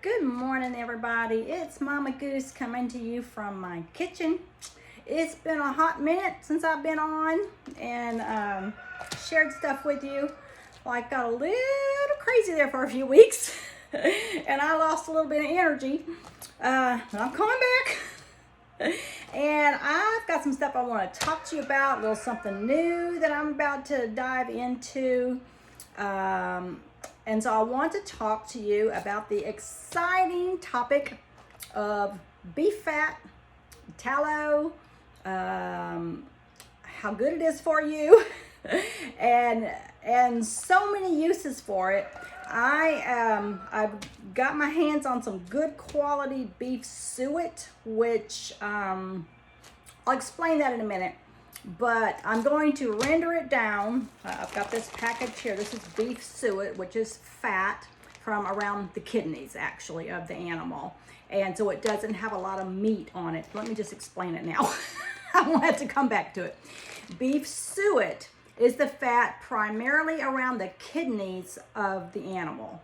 Good morning, everybody. It's Mama Goose coming to you from my kitchen. It's been a hot minute since I've been on and shared stuff with you. Like, got a little crazy there for a few weeks and I lost a little bit of energy. I'm coming back. And I've got some stuff I want to talk to you about, a little something new that I'm about to dive into. And so I want to talk to you about the exciting topic of beef fat, tallow, how good it is for you, and so many uses for it. I've got my hands on some good quality beef suet, which I'll explain that in a minute. But I'm going to render it down. I've got this package here. This is beef suet, which is fat from around the kidneys, actually, of the animal. And so it doesn't have a lot of meat on it. Let me just explain it now. I won't have to come back to it. Beef suet is the fat primarily around the kidneys of the animal.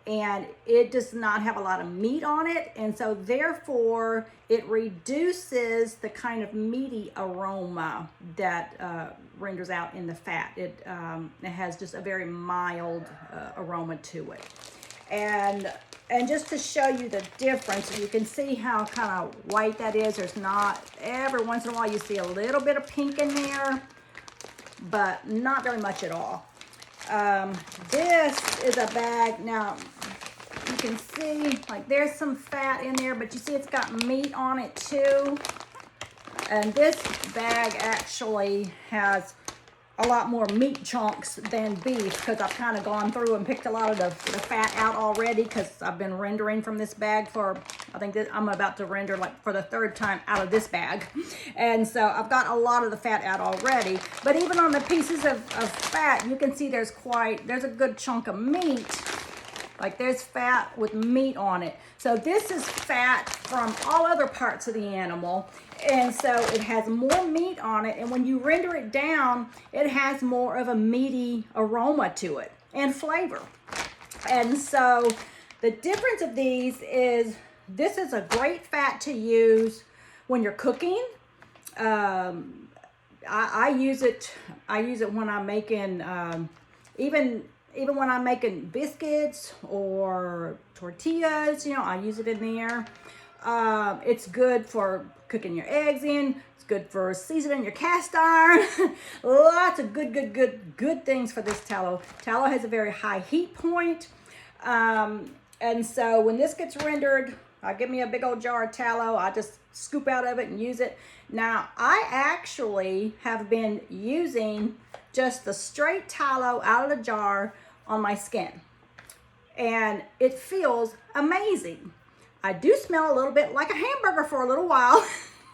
And it does not have a lot of meat on it, and so therefore it reduces the kind of meaty aroma that renders out in the fat. It has just a very mild aroma to it. And just to show you the difference, you can see how kind of white that is. There's not, every once in a while you see a little bit of pink in there, but not very much at all. This is a bag. Now you can see like there's some fat in there, but you see it's got meat on it too. And this bag actually has a lot more meat chunks than beef, because I've kind of gone through and picked a lot of the fat out already, because I've been rendering from this bag for, I think that I'm about to render like for the third time out of this bag. And so I've got a lot of the fat out already. But even on the pieces of fat, you can see there's a good chunk of meat. Like there's fat with meat on it. So this is fat from all other parts of the animal. And so it has more meat on it. And when you render it down, it has more of a meaty aroma to it and flavor. And so the difference of these is this is a great fat to use when you're cooking. I use it when I'm making, even when I'm making biscuits or tortillas, I use it in there. It's good for cooking your eggs in. It's good for seasoning your cast iron. Lots of good things for this tallow. Tallow has a very high heat point. And so when this gets rendered, give me a big old jar of tallow. I just scoop out of it and use it. Now, I actually have been using just the straight tallow out of the jar on my skin. And it feels amazing. I do smell a little bit like a hamburger for a little while,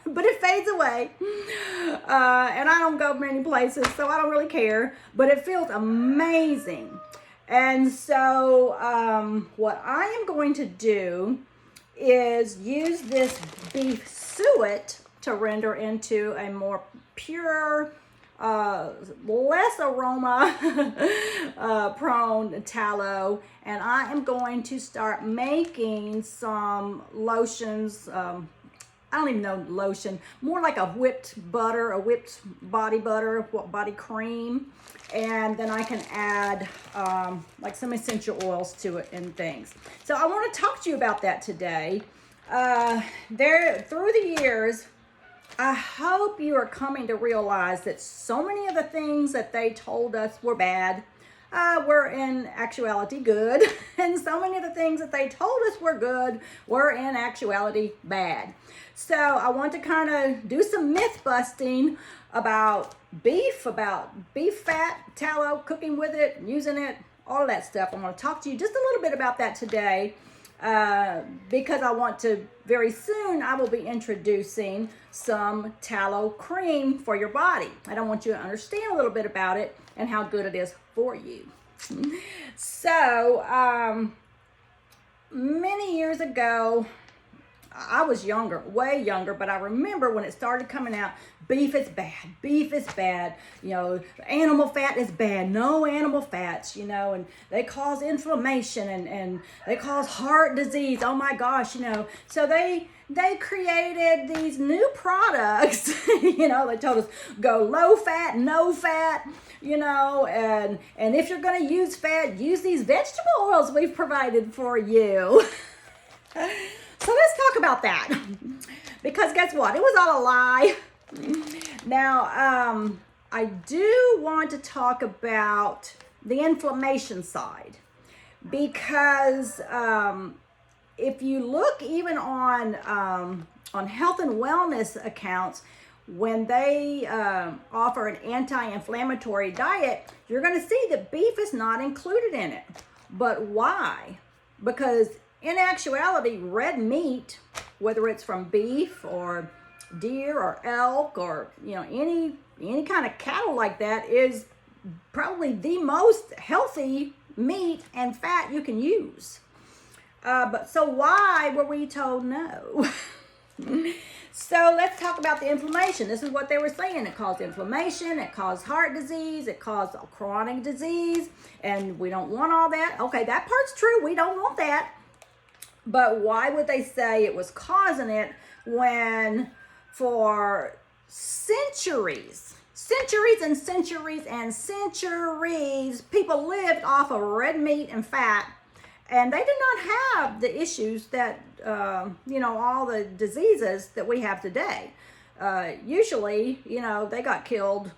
but it fades away. And I don't go many places, so I don't really care, but it feels amazing. And so what I am going to do is use this beef suet to render into a more pure, less aroma prone tallow, and I am going to start making some lotions. I don't even know lotion, more like a whipped butter, a whipped body butter, body cream, and then I can add like some essential oils to it and things. So I want to talk to you about that today. Through the years, I hope you are coming to realize that so many of the things that they told us were bad were in actuality good. And so many of the things that they told us were good were in actuality bad. So I want to kind of do some myth busting about beef fat, tallow, cooking with it, using it, all of that stuff. I'm going to talk to you just a little bit about that today. Because I want to, very soon, I will be introducing some tallow cream for your body. I want you to understand a little bit about it and how good it is for you. So, many years ago, I was younger, way younger, but I remember when it started coming out, beef is bad, beef is bad, you know, animal fat is bad, no animal fats, you know, and they cause inflammation and they cause heart disease. Oh my gosh, you know. So they created these new products, you know, they told us go low fat, no fat, you know, and if you're going to use fat, use these vegetable oils we've provided for you. So let's talk about that, because guess what? It was all a lie. Now, I do want to talk about the inflammation side, because if you look even on health and wellness accounts, when they offer an anti-inflammatory diet, you're going to see that beef is not included in it. But why? Because in actuality, red meat, whether it's from beef or deer or elk or, you know, any kind of cattle like that, is probably the most healthy meat and fat you can use. But so why were we told no? So let's talk about the inflammation. This is what they were saying. It caused inflammation, it caused heart disease, it caused chronic disease, and we don't want all that. Okay, that part's true. We don't want that. But why would they say it was causing it when for centuries, people lived off of red meat and fat, and they did not have the issues that, you know, all the diseases that we have today. Usually, you know, they got killed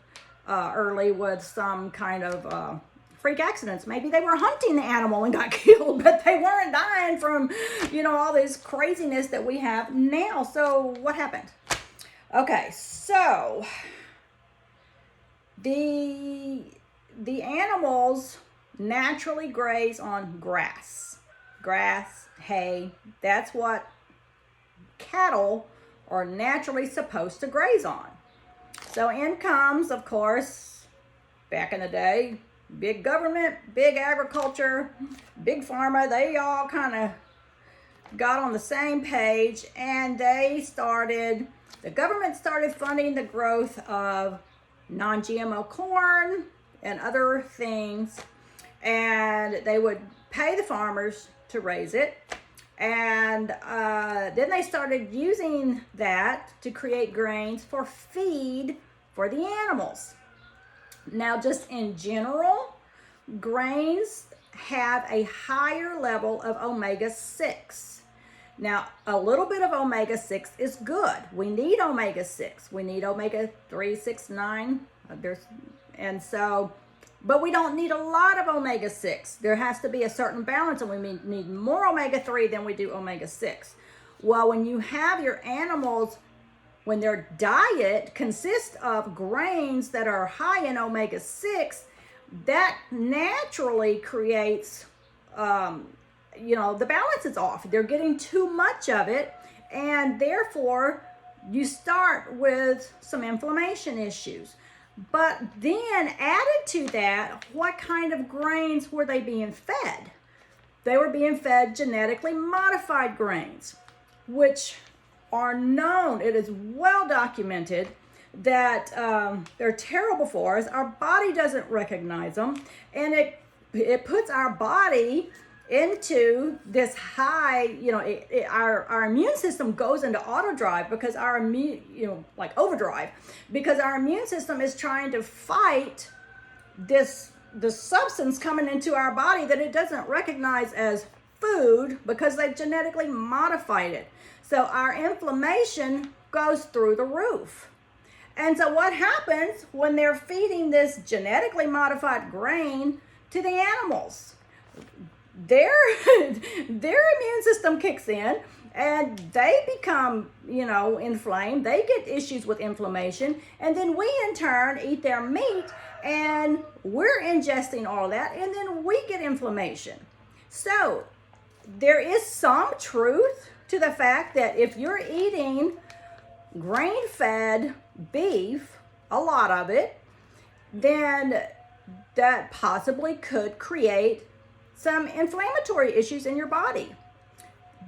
early with some kind of freak accidents. Maybe they were hunting the animal and got killed, but they weren't dying from, you know, all this craziness that we have now. So what happened? Okay, so the animals naturally graze on grass, hay. That's what cattle are naturally supposed to graze on. So in comes, of course, back in the day, big government, big agriculture, big pharma. They all kind of got on the same page, and the government started funding the growth of non-GMO corn and other things, and they would pay the farmers to raise it. And then they started using that to create grains for feed for the animals. Now, just in general, grains have a higher level of omega-6. Now, a little bit of omega-6 is good. We need omega-6. We need omega-3, 6, 9. But we don't need a lot of omega-6. There has to be a certain balance, and we need more omega-3 than we do omega-6. Well, when you have your animals, when their diet consists of grains that are high in omega-6, that naturally creates, you know, the balance is off. They're getting too much of it, and therefore you start with some inflammation issues. But then added to that, what kind of grains were they being fed? They were being fed genetically modified grains, which are known, it is well documented that they're terrible for us. Our body doesn't recognize them, and it puts our body into this high, you know, our immune system goes into overdrive because our immune system is trying to fight the substance coming into our body that it doesn't recognize as food because they've genetically modified it. So our inflammation goes through the roof. And so what happens when they're feeding this genetically modified grain to the animals? Their immune system kicks in, and they become, you know, inflamed. They get issues with inflammation, and then we in turn eat their meat, and we're ingesting all that, and then we get inflammation. So there is some truth to the fact that if you're eating grain-fed beef, a lot of it, then that possibly could create some inflammatory issues in your body.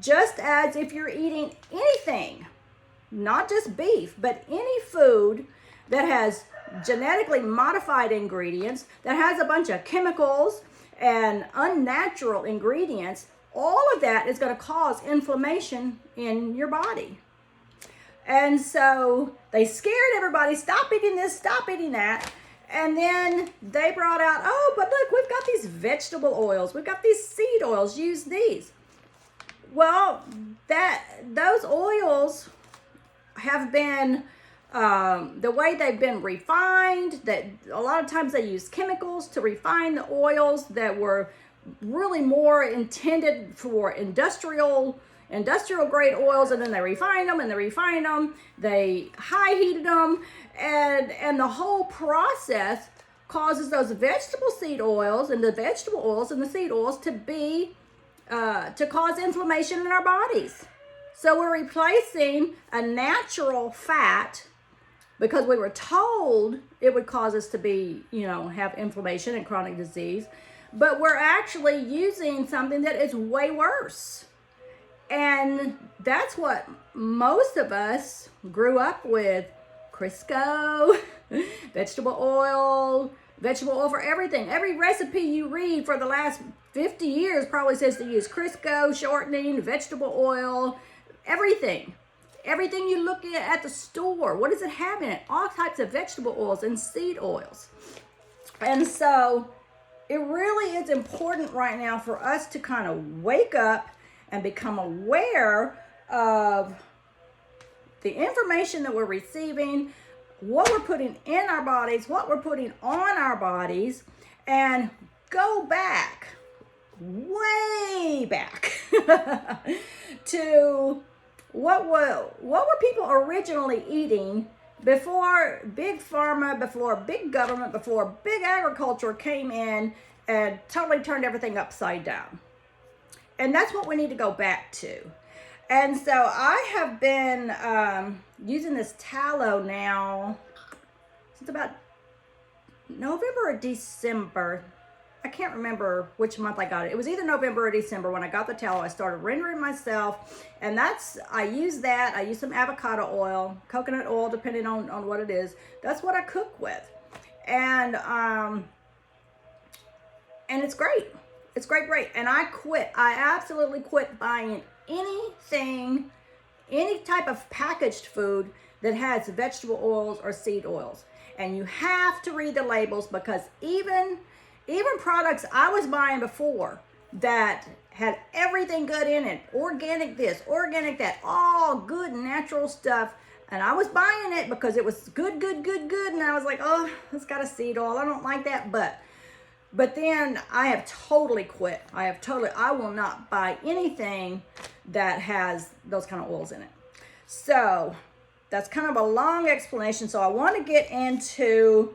just as if you're eating anything, not just beef, but any food that has genetically modified ingredients, that has a bunch of chemicals and unnatural ingredients, all of that is going to cause inflammation in your body. And so they scared everybody, stop eating this, stop eating that. And then they brought out, oh, but look, we've got these vegetable oils, we've got these seed oils, use these. Well, those oils have been, the way they've been refined, that a lot of times they use chemicals to refine the oils that were really more intended for industrial grade oils, and then they refine them, they high heated them, and the whole process causes those vegetable seed oils and the vegetable oils and the seed oils to be to cause inflammation in our bodies. So we're replacing a natural fat because we were told it would cause us to be, have inflammation and chronic disease, but we're actually using something that is way worse. And that's what most of us grew up with. Crisco, vegetable oil for everything. Every recipe you read for the last 50 years probably says to use Crisco, shortening, vegetable oil, everything. Everything you look at the store, what does it have in it? All types of vegetable oils and seed oils. And so it really is important right now for us to kind of wake up and become aware of the information that we're receiving, what we're putting in our bodies, what we're putting on our bodies, and go back, way back, to what were people originally eating before big pharma, before big government, before big agriculture came in and totally turned everything upside down. And that's what we need to go back to. And so I have been using this tallow now since about November or December. I can't remember which month I got it. It was either November or December when I got the tallow. I started rendering myself, and I use that. I use some avocado oil, coconut oil, depending on what it is. That's what I cook with. And it's great. It's great. And I absolutely quit buying anything, any type of packaged food that has vegetable oils or seed oils. And you have to read the labels, because even products I was buying before that had everything good in it, organic this, organic that, all good natural stuff, and I was buying it because it was good, and I was like, oh, it's got a seed oil, I don't like that, but then I have totally quit. I will not buy anything that has those kind of oils in it. So that's kind of a long explanation. So I want to get into,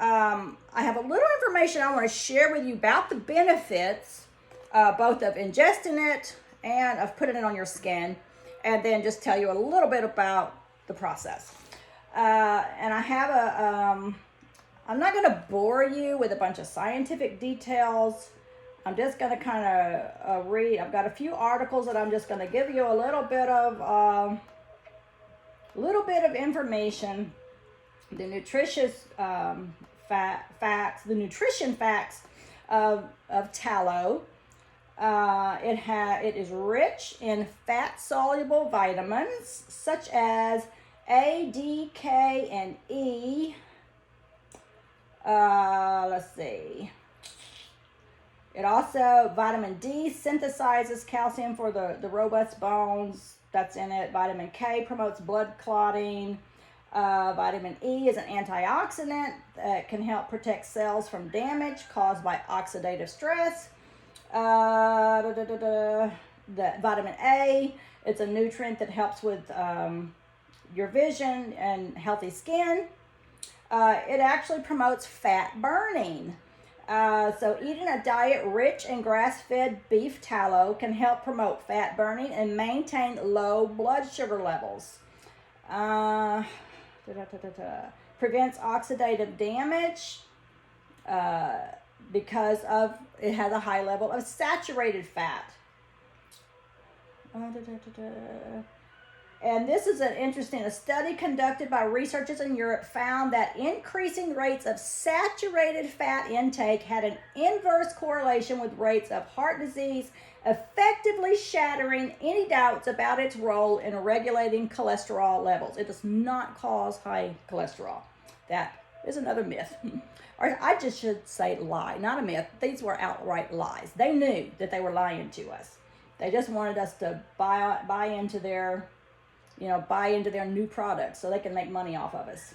I have a little information I want to share with you about the benefits, both of ingesting it and of putting it on your skin, and then just tell you a little bit about the process. And I have I'm not going to bore you with a bunch of scientific details. I'm just going to kind of read. I've got a few articles that I'm just going to give you a little bit of information. The nutritious facts, the nutrition facts of tallow. It is rich in fat-soluble vitamins such as A, D, K, and E. Let's see. It also, vitamin D synthesizes calcium for the robust bones. That's in it. Vitamin K promotes blood clotting. Vitamin E is an antioxidant that can help protect cells from damage caused by oxidative stress. The vitamin A, it's a nutrient that helps with your vision and healthy skin. It actually promotes fat burning. So eating a diet rich in grass-fed beef tallow can help promote fat burning and maintain low blood sugar levels. Prevents oxidative damage because it has a high level of saturated fat. And this is a study conducted by researchers in Europe found that increasing rates of saturated fat intake had an inverse correlation with rates of heart disease, effectively shattering any doubts about its role in regulating cholesterol levels. It does not cause high cholesterol. That is another myth. Or I just should say lie, not a myth. These were outright lies. They knew that they were lying to us. They just wanted us to buy into their new products so they can make money off of us.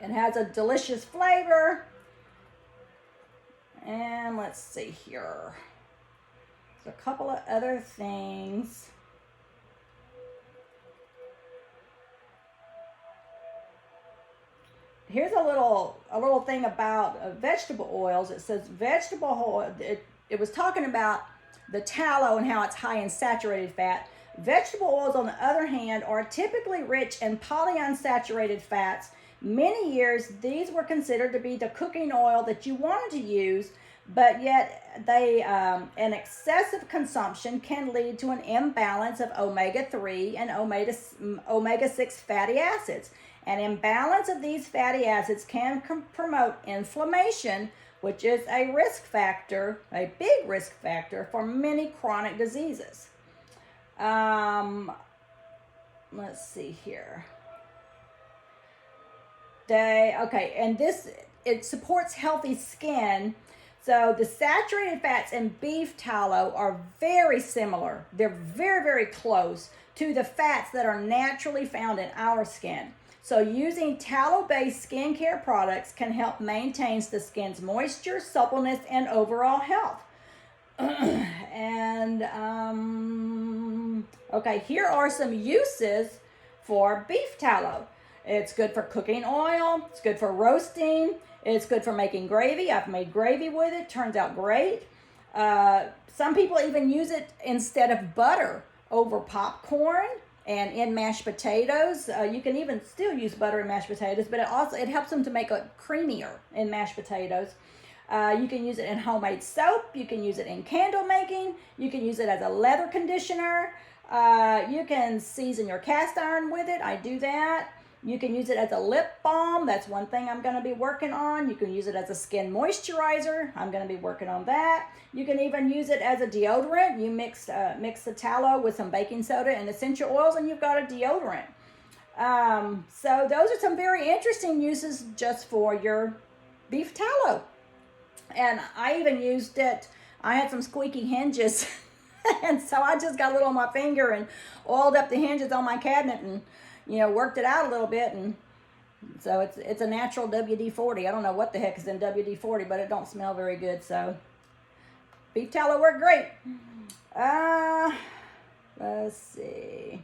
It has a delicious flavor. And let's see here. There's a couple of other things. Here's a little thing about vegetable oils. It says vegetable oil. It was talking about the tallow and how it's high in saturated fat. Vegetable oils, on the other hand, are typically rich in polyunsaturated fats. Many years, these were considered to be the cooking oil that you wanted to use, but yet an excessive consumption can lead to an imbalance of omega-3 and omega-6 fatty acids. An imbalance of these fatty acids can promote inflammation, which is a risk factor, a big risk factor for many chronic diseases. Let's see here. And it supports healthy skin. So the saturated fats in beef tallow are very similar. They're very, very close to the fats that are naturally found in our skin. So using tallow-based skincare products can help maintain the skin's moisture, suppleness, and overall health. Here are some uses for beef tallow. It's good for cooking oil. It's good for roasting. It's good for making gravy. I've made gravy with it. Turns out great. Some people even use it instead of butter over popcorn and in mashed potatoes. You can even still use butter in mashed potatoes, but it helps them to make it creamier in mashed potatoes. You can use it in homemade soap. You can use it in candle making. You can use it as a leather conditioner. You can season your cast iron with it. I do that. You can use it as a lip balm. That's one thing I'm going to be working on. You can use it as a skin moisturizer. I'm going to be working on that. You can even use it as a deodorant. You mix the tallow with some baking soda and essential oils, and you've got a deodorant. So those are some very interesting uses just for your beef tallow. And I even used it. I had some squeaky hinges, and so I just got a little on my finger and oiled up the hinges on my cabinet and worked it out a little bit, and so it's a natural WD-40. I don't know what the heck is in WD-40, but it don't smell very good. So beef tallow worked great. Let's see.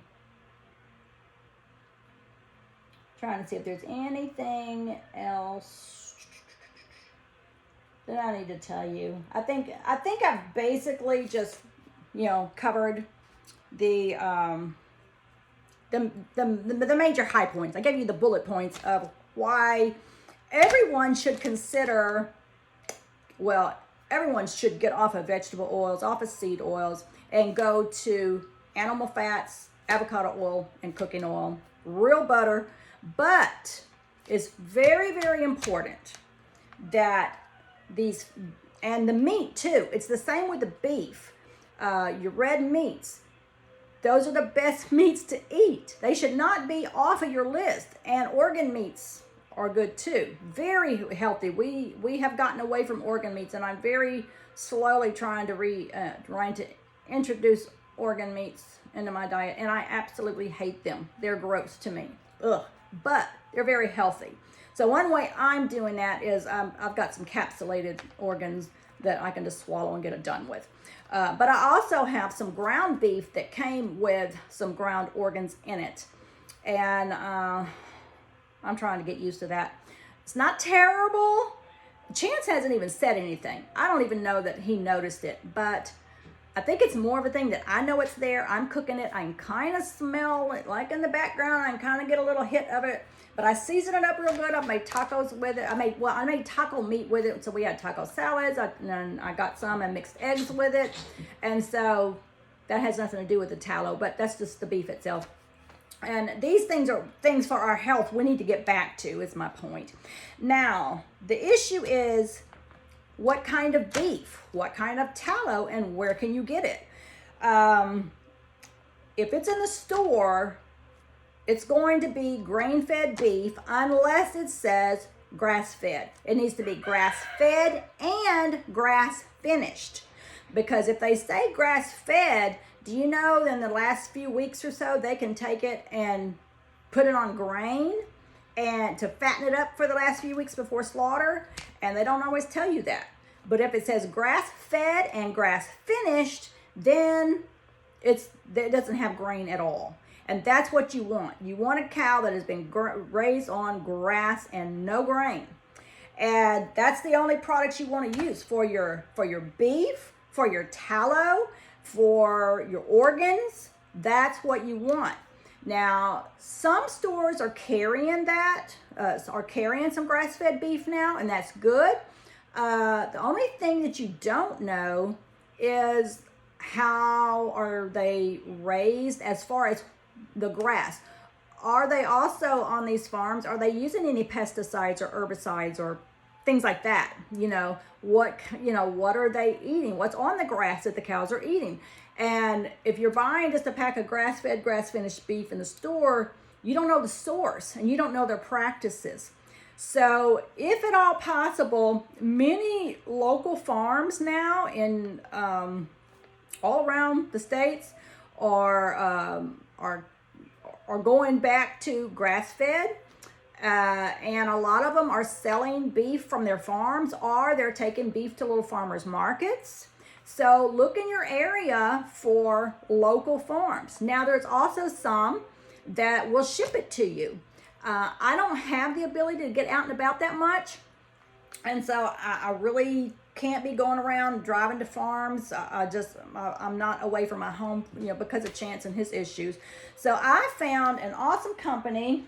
Trying to see if there's anything else that I need to tell you. I think I've basically just covered the major high points. I gave you the bullet points of why everyone should everyone should get off of vegetable oils, off of seed oils, and go to animal fats, avocado oil, and cooking oil, real butter. But it's very, very important that and the meat too, it's the same with the beef, your red meats. Those are the best meats to eat. They should not be off of your list. And organ meats are good too. Very healthy. We have gotten away from organ meats, and I'm very slowly trying to introduce organ meats into my diet, and I absolutely hate them. They're gross to me. Ugh. But they're very healthy. So one way I'm doing that is I've got some capsulated organs that I can just swallow and get it done with. But I also have some ground beef that came with some ground organs in it. And I'm trying to get used to that. It's not terrible. Chance hasn't even said anything. I don't even know that he noticed it. But I think it's more of a thing that I know it's there. I'm cooking it. I can kind of smell it, like in the background. I can kind of get a little hit of it. But I seasoned it up real good. I made tacos with it. I made taco meat with it. So we had taco salads. And I got some and mixed eggs with it. And so that has nothing to do with the tallow, but that's just the beef itself. And these things are things for our health we need to get back to, is my point. Now, the issue is what kind of beef, what kind of tallow, and where can you get it? If it's in the store, it's going to be grain-fed beef unless it says grass-fed. It needs to be grass-fed and grass-finished. Because if they say grass-fed, do you know in the last few weeks or so, they can take it and put it on grain and to fatten it up for the last few weeks before slaughter? And they don't always tell you that. But if it says grass-fed and grass-finished, then it doesn't have grain at all. And that's what you want. You want a cow that has been raised on grass and no grain. And that's the only products you want to use for your beef, for your tallow, for your organs. That's what you want. Now, some stores are carrying some grass-fed beef now, and that's good. The only thing that you don't know is how are they raised as far as the grass. Are they also on these farms, are they using any pesticides or herbicides or things like that? What are they eating? What's on the grass that the cows are eating? And if you're buying just a pack of grass-fed, grass-finished beef in the store, you don't know the source and you don't know their practices. So if at all possible, many local farms now in all around the states are going back to grass-fed. And a lot of them are selling beef from their farms, or they're taking beef to little farmers markets. So look in your area for local farms. Now, there's also some that will ship it to you. I don't have the ability to get out and about that much. And so I really can't be going around driving to farms. I'm not away from my home, because of Chance and his issues. So I found an awesome company.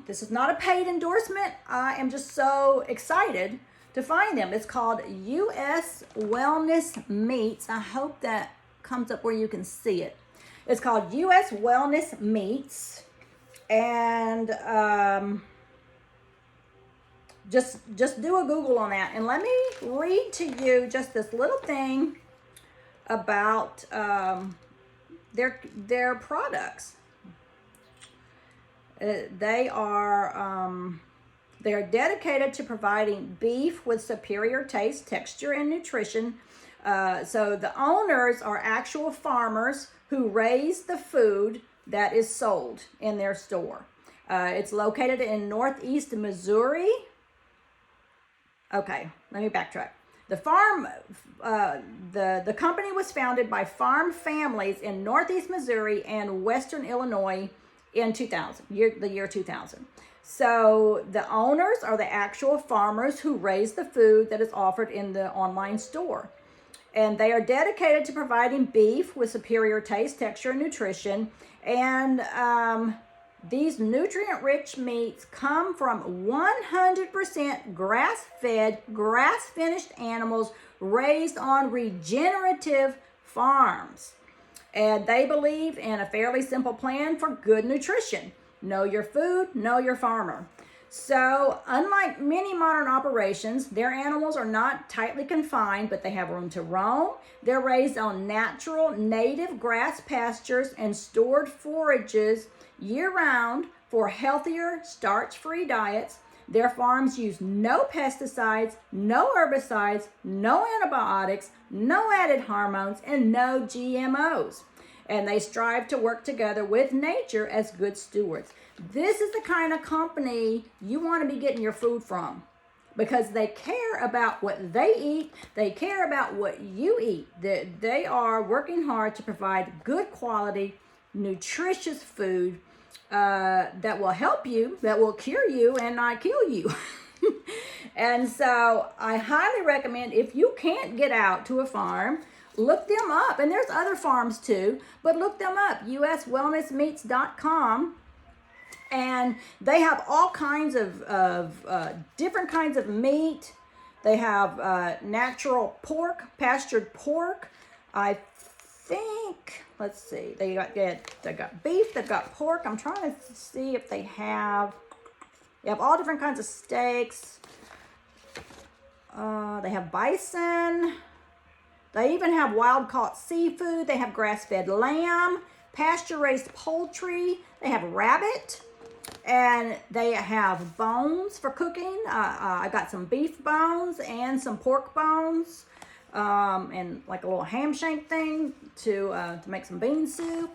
This is not a paid endorsement. I am just so excited to find them. It's called U.S. Wellness Meats. I hope that comes up where you can see it. It's called U.S. Wellness Meats. And just do a Google on that. And let me read to you just this little thing about their products. They are dedicated to providing beef with superior taste, texture, and nutrition. So the owners are actual farmers who raise the food that is sold in their store. It's located in Northeast Missouri. Okay, let me backtrack. The company was founded by farm families in Northeast Missouri and Western Illinois in the year 2000. So the owners are the actual farmers who raise the food that is offered in the online store. And they are dedicated to providing beef with superior taste, texture, and nutrition. And these nutrient-rich meats come from 100% grass-fed, grass-finished animals raised on regenerative farms. And they believe in a fairly simple plan for good nutrition. Know your food, know your farmer. So, unlike many modern operations, their animals are not tightly confined, but they have room to roam. They're raised on natural, native grass pastures and stored forages year-round for healthier, starch-free diets. Their farms use no pesticides, no herbicides, no antibiotics, no added hormones, and no GMOs. And they strive to work together with nature as good stewards. This is the kind of company you want to be getting your food from, because they care about what they eat. They care about what you eat. They are working hard to provide good quality, nutritious food that will help you, that will cure you and not kill you. And so I highly recommend, if you can't get out to a farm, look them up. And there's other farms too, but look them up, uswellnessmeats.com. And they have all kinds of different kinds of meat. They have natural pork, pastured pork. I think, let's see, they got beef, they've got pork. I'm trying to see if they have all different kinds of steaks. They have bison. They even have wild-caught seafood. They have grass-fed lamb, pasture-raised poultry. They have rabbit. And they have bones for cooking. I got some beef bones and some pork bones, and like a little ham shank thing to make some bean soup.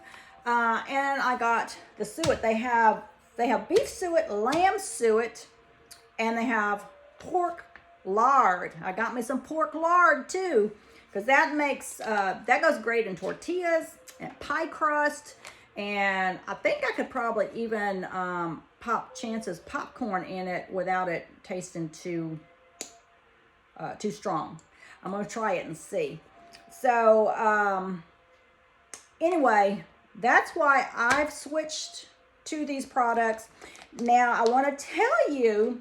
And I got the suet. They have beef suet, lamb suet, and they have pork lard. I got me some pork lard too, because that makes that goes great in tortillas and pie crust. And I think I could probably even pop Chance's popcorn in it without it tasting too strong. I'm going to try it and see. So anyway, that's why I've switched to these products. Now, I want to tell you,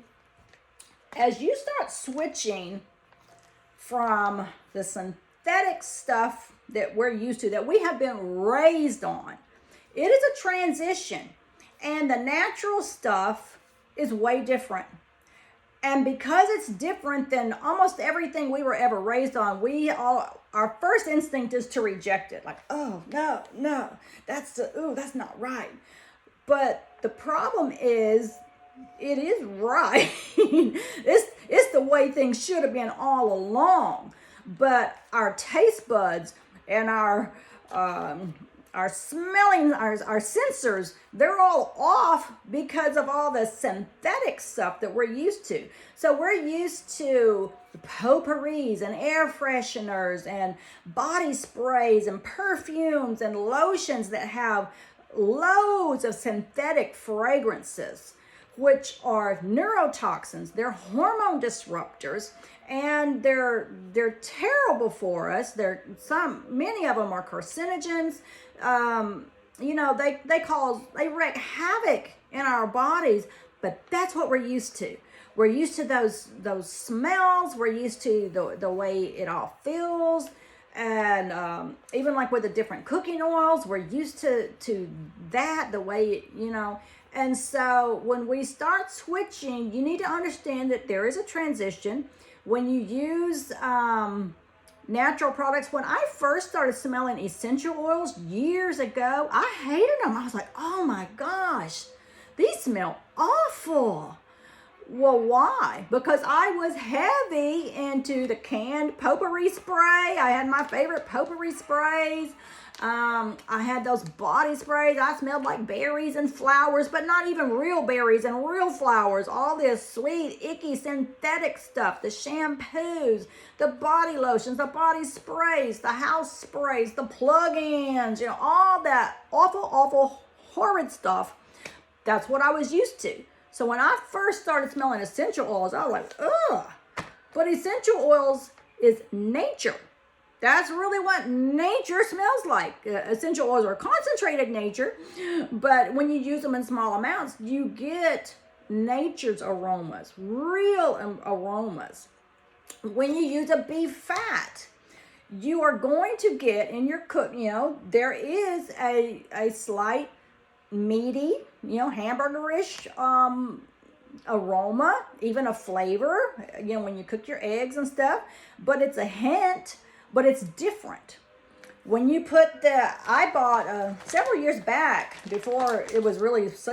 as you start switching from the synthetic stuff that we're used to, that we have been raised on, it is a transition, and the natural stuff is way different. And because it's different than almost everything we were ever raised on, our first instinct is to reject it. Like, oh, no, that's not right. But the problem is, it is right. It's the way things should have been all along. But our taste buds and our smelling, our sensors, they're all off because of all the synthetic stuff that we're used to. So we're used to potpourris and air fresheners and body sprays and perfumes and lotions that have loads of synthetic fragrances, which are neurotoxins. They're hormone disruptors, and they're terrible for us. Many of them are carcinogens. They wreak havoc in our bodies, but that's what we're used to. We're used to those smells. We're used to the way it all feels. And even like with the different cooking oils, we're used to that, the way, And so when we start switching, you need to understand that there is a transition. When you use natural products, when I first started smelling essential oils years ago, I hated them. I was like, oh my gosh, these smell awful. Well, why? Because I was heavy into the canned potpourri spray. I had my favorite potpourri sprays. I had those body sprays. I smelled like berries and flowers, but not even real berries and real flowers. All this sweet, icky, synthetic stuff. The shampoos, the body lotions, the body sprays, the house sprays, the plug-ins, all that awful, awful, horrid stuff. That's what I was used to. So when I first started smelling essential oils, I was like, ugh. But essential oils is nature. That's really what nature smells like. Essential oils are concentrated nature, but when you use them in small amounts, you get nature's aromas, real aromas. When you use a beef fat, you are going to get in your cook, there is a slight meaty, hamburgerish aroma, even a flavor, when you cook your eggs and stuff, but it's a hint, but it's different. When you put I bought several years back, before it was really such